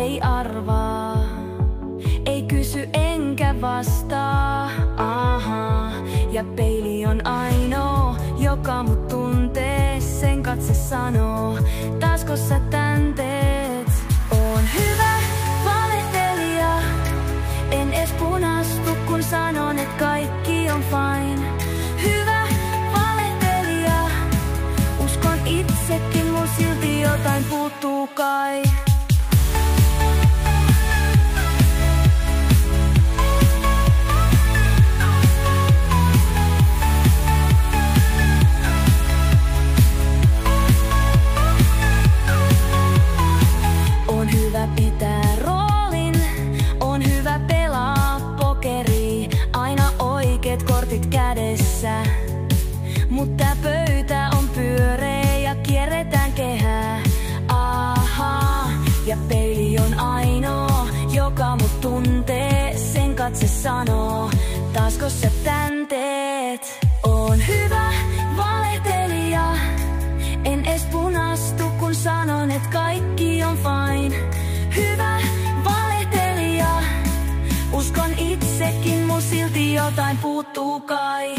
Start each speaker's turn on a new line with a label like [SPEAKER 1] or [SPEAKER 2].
[SPEAKER 1] ei arvaa, ei kysy enkä vastaa. Aha. Ja peili on ainoa, joka mut tuntee, sen katse sanoo, taasko sä tän teet? Oon hyvä valehtelija, en ees punastu kun sanon, et kaikki on fine. Hyvä valehtelija, uskon itsekin, mul silti jotain puuttuu kai. On hyvä pitää roolin, on hyvä pelaa pokeria, aina oikeet kortit kädessä. Mut tää pöytä on pyöreä ja kierretään kehää. Aha. Ja peili on ainoa, joka mut tuntee, sen katse sanoo, taasko sä tän teet? Oon hyvä valehtelija, en ees punastu kun sanon, et kaikki on fine. Hyvä valehtelija, uskon itsekin, mul silti jotain puuttuu kai.